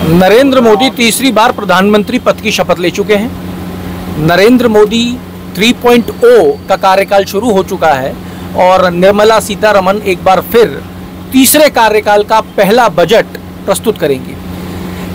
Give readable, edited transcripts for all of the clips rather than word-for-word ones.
नरेंद्र मोदी तीसरी बार प्रधानमंत्री पद की शपथ ले चुके हैं। नरेंद्र मोदी 3.0 का कार्यकाल शुरू हो चुका है और निर्मला सीतारमण एक बार फिर तीसरे कार्यकाल का पहला बजट प्रस्तुत करेंगे।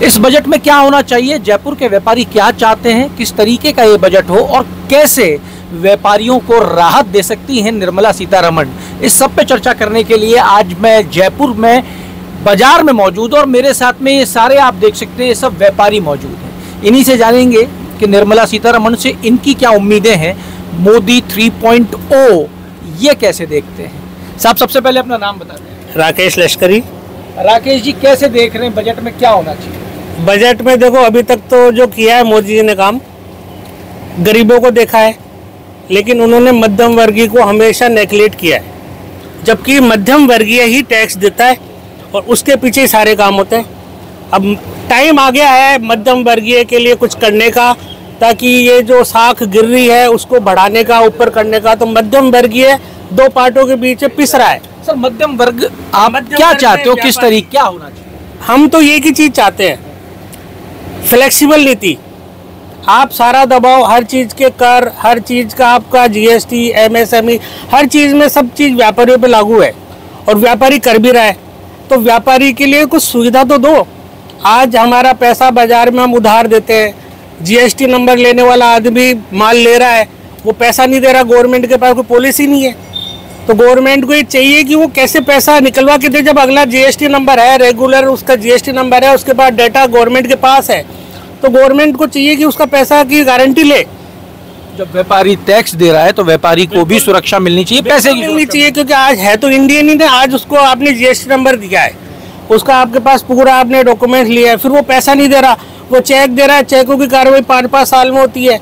इस बजट में क्या होना चाहिए, जयपुर के व्यापारी क्या चाहते हैं, किस तरीके का ये बजट हो और कैसे व्यापारियों को राहत दे सकती हैं निर्मला सीतारमण, इस सब पे चर्चा करने के लिए आज मैं जयपुर में बाजार में मौजूद और मेरे साथ में ये सारे आप देख सकते हैं ये सब व्यापारी मौजूद हैं। इन्हीं से जानेंगे कि निर्मला सीतारमण से इनकी क्या उम्मीदें हैं, मोदी 3.0 ये कैसे देखते हैं। साहब सबसे पहले अपना नाम बता दें। राकेश लश्करी। राकेश जी, कैसे देख रहे हैं बजट में क्या होना चाहिए? बजट में देखो, अभी तक तो जो किया है मोदी जी ने काम, गरीबों को देखा है, लेकिन उन्होंने मध्यम वर्गीय को हमेशा नेगलेक्ट किया है, जबकि मध्यम वर्गीय ही टैक्स देता है और उसके पीछे ही सारे काम होते हैं। अब टाइम आ गया है मध्यम वर्गीय के लिए कुछ करने का, ताकि ये जो साख गिर रही है उसको बढ़ाने का, ऊपर करने का। तो मध्यम वर्गीय दो पार्टों के बीच पिस रहा है। सर मध्यम वर्ग आप क्या चाहते हो, किस तरीके क्या होना चाहिए? हम तो एक ही चीज चाहते हैं, फ्लेक्सिबल नीति। आप सारा दबाव हर चीज के कर, हर चीज का आपका जीएसटी, एमएसएमई, हर चीज में सब चीज व्यापारियों पे लागू है और व्यापारी कर भी रहा है। तो व्यापारी के लिए कुछ सुविधा तो दो। आज हमारा पैसा बाजार में हम उधार देते हैं, जीएसटी नंबर लेने वाला आदमी माल ले रहा है, वो पैसा नहीं दे रहा, गवर्नमेंट के पास कोई पॉलिसी नहीं है। तो गवर्नमेंट को ये चाहिए कि वो कैसे पैसा निकलवा के दे। जब अगला जीएसटी नंबर है, रेगुलर उसका जीएसटी नंबर है, उसके बाद डेटा गवर्नमेंट के पास है, तो गवर्नमेंट को चाहिए कि उसका पैसा की गारंटी ले। जब व्यापारी टैक्स दे रहा है तो व्यापारी को भी सुरक्षा मिलनी चाहिए, पैसे की मिलनी चाहिए, क्योंकि आज है तो इंडियन ही, आज उसको आपने जीएसटी नंबर दिया है, उसका आपके पास पूरा आपने डॉक्यूमेंट लिया है, फिर वो पैसा नहीं दे रहा, वो चेक दे रहा है, चेकों की कार्रवाई 5-5 साल में होती है।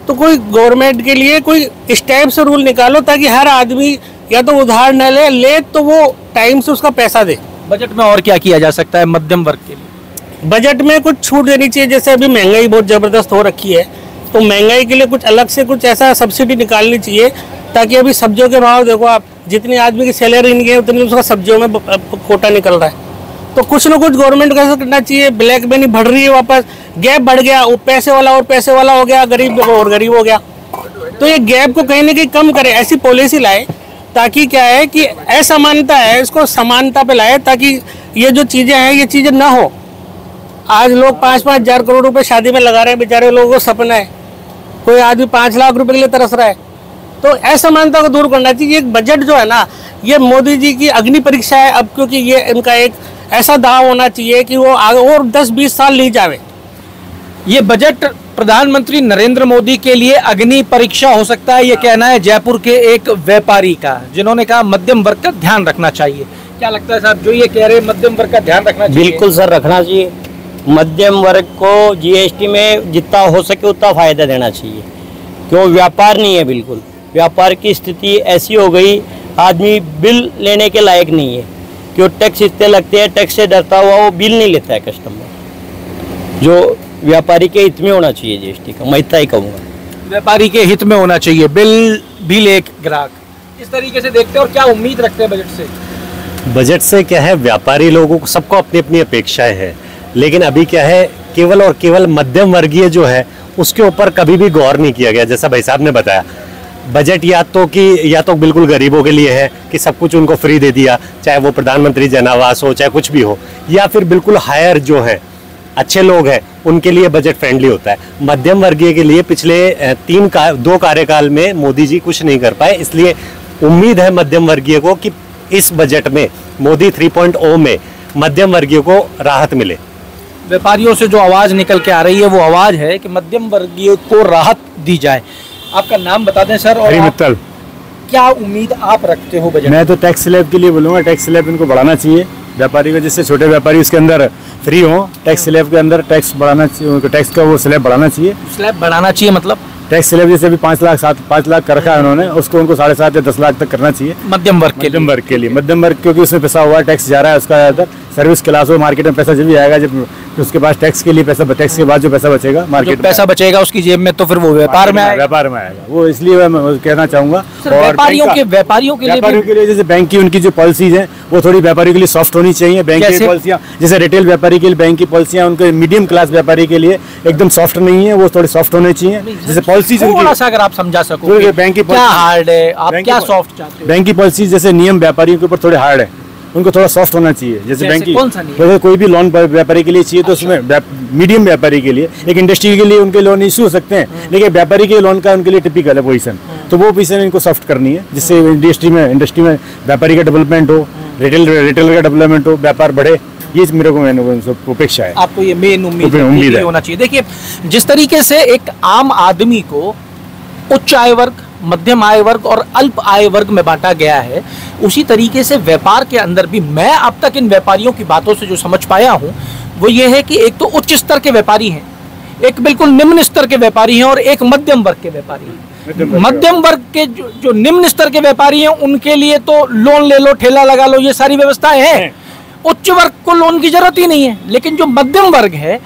तो कोई गवर्नमेंट के लिए कोई इस टाइप से रूल निकालो ताकि हर आदमी या तो उधार न ले तो वो टाइम से उसका पैसा दे। बजट में और क्या किया जा सकता है मध्यम वर्ग के लिए? बजट में कुछ छूट देनी चाहिए, जैसे अभी महंगाई बहुत जबरदस्त हो रखी है, तो महंगाई के लिए कुछ अलग से कुछ ऐसा सब्सिडी निकालनी चाहिए, ताकि अभी सब्जियों के भाव देखो आप, जितनी आदमी की सैलरी नहीं है उतनी उसका सब्जियों में कोटा निकल रहा है। तो कुछ ना कुछ गवर्नमेंट को ऐसा करना चाहिए। ब्लैक मनी बढ़ रही है, वापस गैप बढ़ गया, वो पैसे वाला और पैसे वाला हो गया, गरीब और गरीब हो गया। तो ये गैप को कहीं ना कहीं कम करे, ऐसी पॉलिसी लाए ताकि क्या है कि असमानता है इसको समानता पे लाए, ताकि ये जो चीजें हैं ये चीजें ना हो। आज लोग 5-5 हजार करोड़ रुपए शादी में लगा रहे हैं, बेचारे लोगों को सपना है, कोई आदमी 5 लाख रुपए के लिए तरस रहा है। तो असमानता को दूर करना चाहिए। एक बजट जो है ना, ये मोदी जी की अग्नि परीक्षा है अब, क्योंकि ये इनका एक ऐसा दाव होना चाहिए कि वो आगे और 10-20 साल नहीं जावे। ये बजट प्रधानमंत्री नरेंद्र मोदी के लिए अग्नि परीक्षा हो सकता है, ये कहना है जयपुर के एक व्यापारी का, जिन्होंने कहा मध्यम वर्ग का ध्यान रखना चाहिए। क्या लगता है साहब, जो ये कह रहे हैं मध्यम वर्ग का ध्यान रखना चाहिए? बिल्कुल सर, रखना चाहिए। मध्यम वर्ग को जीएसटी में जितना हो सके उतना फायदा देना चाहिए, क्यों व्यापार नहीं है, बिल्कुल व्यापार की स्थिति ऐसी हो गई, आदमी बिल लेने के लायक नहीं है, क्यों टैक्स इतने लगते हैं, टैक्स से डरता हुआ वो बिल नहीं लेता है कस्टमर। जो व्यापारी के हित में होना चाहिए जीएसटी का, मैं इतना ही कहूँगा, व्यापारी के हित में होना चाहिए, बिल एक ग्राहक। इस तरीके से देखते हैं और क्या उम्मीद रखते हैं बजट से? बजट से क्या है, व्यापारी लोगों को सबको अपनी अपनी अपेक्षाएं हैं, लेकिन अभी क्या है, केवल और केवल मध्यम वर्गीय जो है उसके ऊपर कभी भी गौर नहीं किया गया। जैसा भाई साहब ने बताया, बजट या तो बिल्कुल गरीबों के लिए है कि सब कुछ उनको फ्री दे दिया, चाहे वो प्रधानमंत्री जन आवास हो, चाहे कुछ भी हो, या फिर बिल्कुल हायर जो है अच्छे लोग हैं उनके लिए बजट फ्रेंडली होता है। मध्यम वर्गीय के लिए पिछले 2 कार्यकाल में मोदी जी कुछ नहीं कर पाए, इसलिए उम्मीद है मध्यम वर्गीय को कि इस बजट में मोदी 3.0 में मध्यम वर्गीय को राहत मिले। व्यापारियों से जो आवाज निकल के आ रही है वो आवाज है कि मध्यम वर्गीय को राहत दी जाए। आपका नाम बता दें सर, और मित्तल। क्या उम्मीद आप रखते हो बजट? मैं तो टैक्स स्लैब के लिए बोलूँगा, टैक्स स्लैब इनको बढ़ाना चाहिए व्यापारी को, जिससे छोटे व्यापारी उसके अंदर फ्री हो। टैक्स स्लैब के अंदर टैक्स बढ़ाना चाहिए, टैक्स का वो स्लैब बढ़ाना चाहिए। स्लैब बढ़ाना चाहिए मतलब टैक्स स्लैब जैसे अभी 5 लाख कर रखा है उन्होंने, उसको उनको 7.5 या 10 लाख तक करना चाहिए मध्यम वर्ग के लिए। मध्यम वर्ग, क्योंकि उसमें पैसा हुआ टैक्स जा रहा है उसका ज़्यादातर सर्विस क्लास हो, मार्केट में पैसा जब भी आएगा, जब उसके पास टैक्स के लिए पैसा, टैक्स के बाद जो पैसा बचेगा मार्केट में, पैसा बचेगा उसकी जेब में, तो फिर वो व्यापार में आएगा। वो इसलिए मैं कहना चाहूंगा। और व्यापारियों के लिए जैसे बैंक की उनकी जो पॉलिसीज हैं वो थोड़ी व्यापारियों के लिए सॉफ्ट होनी चाहिए। बैंक की पॉलिसियां जैसे रिटेल व्यापारी के लिए बैंक की पॉलिसियां उनके मीडियम क्लास व्यापारी के लिए एकदम सॉफ्ट नहीं है, वो थोड़ी सॉफ्ट होनी चाहिए। जैसे पॉलिसीज अगर आप समझा सको बैंक की क्या हार्ड है, आप क्या सॉफ्ट चाहते हो? बैंक की पॉलिसीज जैसे नियम व्यापारियों के ऊपर थोड़े हार्ड है, उनको थोड़ा सॉफ्ट होना चाहिए। जैसे बैंक की कोई भी लोन व्यापारी के लिए चाहिए तो उसमें मीडियम व्यापारी के लिए, एक इंडस्ट्री के लिए उनके लोन इशू हो सकते हैं, लेकिन व्यापारी के लोन का उनके लिए टिपिकल है पोजीशन, तो वो पोजीशन इनको सॉफ्ट करनी है, जिससे इंडस्ट्री में व्यापारी का डेवलपमेंट हो, रिटेल का डेवलपमेंट हो, व्यापार बढ़े। ये मेरे को अपेक्षा है। आपको ये मेन उम्मीद होना चाहिए। देखिए, जिस तरीके से एक आम आदमी को उच्च आय वर्ग, मध्यम आय वर्ग और अल्प आय वर्ग में बांटा गया है, उसी तरीके से व्यापार के अंदर भी मैं अब तक इन व्यापारियों की बातों से जो समझ पाया हूं वो ये है कि एक तो उच्च स्तर के व्यापारी हैं, एक बिल्कुल निम्न स्तर के व्यापारी हैं और एक मध्यम वर्ग के व्यापारी हैं। मध्यम वर्ग के जो निम्न स्तर के व्यापारी हैं उनके लिए तो लोन ले लो, ठेला लगा लो, ये सारी व्यवस्थाएं हैं। उच्च वर्ग को लोन की जरूरत ही नहीं है, लेकिन जो मध्यम वर्ग है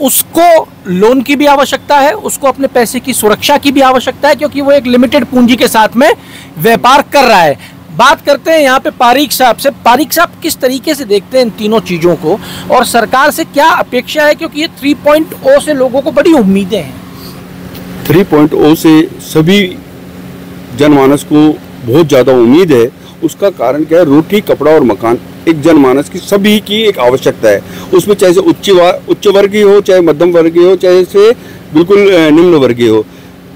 उसको लोन की भी आवश्यकता है, उसको अपने पैसे की सुरक्षा की भी आवश्यकता है, क्योंकि वो एक लिमिटेड पूंजी के साथ में व्यापार कर रहा है। बात करते हैं यहाँ पे पारीक साहब से। पारीक साहब, किस तरीके से देखते हैं इन तीनों चीजों को और सरकार से क्या अपेक्षा है, क्योंकि ये 3.0 से लोगों को बड़ी उम्मीदें हैं। 3.0 से सभी जनमानस को बहुत ज़्यादा उम्मीद है। उसका कारण क्या है? रोटी, कपड़ा और मकान एक जनमानस की सभी की एक आवश्यकता है। उसमें चाहे से उच्च वर्गीय हो, चाहे मध्यम वर्गीय हो, चाहे से बिल्कुल निम्न वर्गीय हो।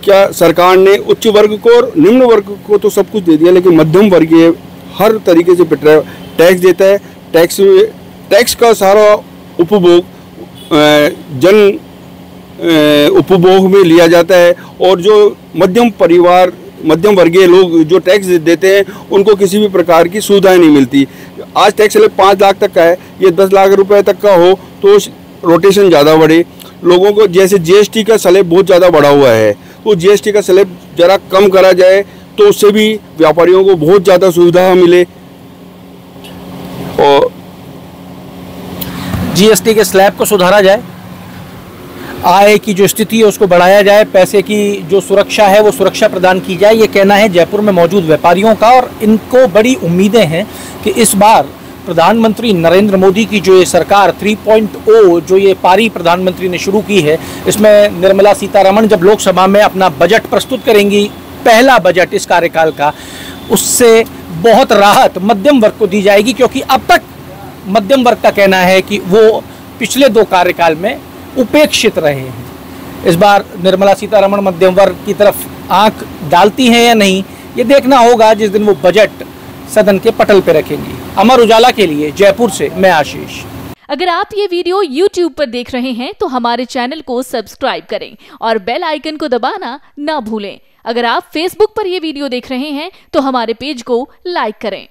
क्या सरकार ने उच्च वर्ग को और निम्न वर्ग को तो सब कुछ दे दिया, लेकिन मध्यम वर्गीय हर तरीके से टैक्स देता है। टैक्स का सारा उपभोग जन उपभोग में लिया जाता है, और जो मध्यम वर्गीय लोग जो टैक्स देते हैं उनको किसी भी प्रकार की सुविधाएं नहीं मिलती। आज टैक्स स्लैब 5 लाख तक का है, ये 10 लाख रुपए तक का हो तो रोटेशन ज़्यादा बढ़े। लोगों को जैसे जीएसटी का स्लैब बहुत ज़्यादा बढ़ा हुआ है, तो जीएसटी का स्लैब ज़रा कम करा जाए तो उससे भी व्यापारियों को बहुत ज़्यादा सुविधा मिले। और जीएसटी के स्लैब को सुधारा जाए, आय की जो स्थिति है उसको बढ़ाया जाए, पैसे की जो सुरक्षा है वो सुरक्षा प्रदान की जाए, ये कहना है जयपुर में मौजूद व्यापारियों का। और इनको बड़ी उम्मीदें हैं कि इस बार प्रधानमंत्री नरेंद्र मोदी की जो ये सरकार 3.0 जो ये पारी प्रधानमंत्री ने शुरू की है, इसमें निर्मला सीतारमण जब लोकसभा में अपना बजट प्रस्तुत करेंगी, पहला बजट इस कार्यकाल का, उससे बहुत राहत मध्यम वर्ग को दी जाएगी। क्योंकि अब तक मध्यम वर्ग का कहना है कि वो पिछले 2 कार्यकाल में उपेक्षित रहे हैं। इस बार निर्मला सीतारमण मध्यम वर्ग की तरफ आंख डालती हैं या नहीं, ये देखना होगा जिस दिन वो बजट सदन के पटल पे रखेंगी। अमर उजाला के लिए जयपुर से मैं आशीष। अगर आप ये वीडियो YouTube पर देख रहे हैं तो हमारे चैनल को सब्सक्राइब करें और बेल आइकन को दबाना ना भूलें। अगर आप Facebook पर ये वीडियो देख रहे हैं तो हमारे पेज को लाइक करें।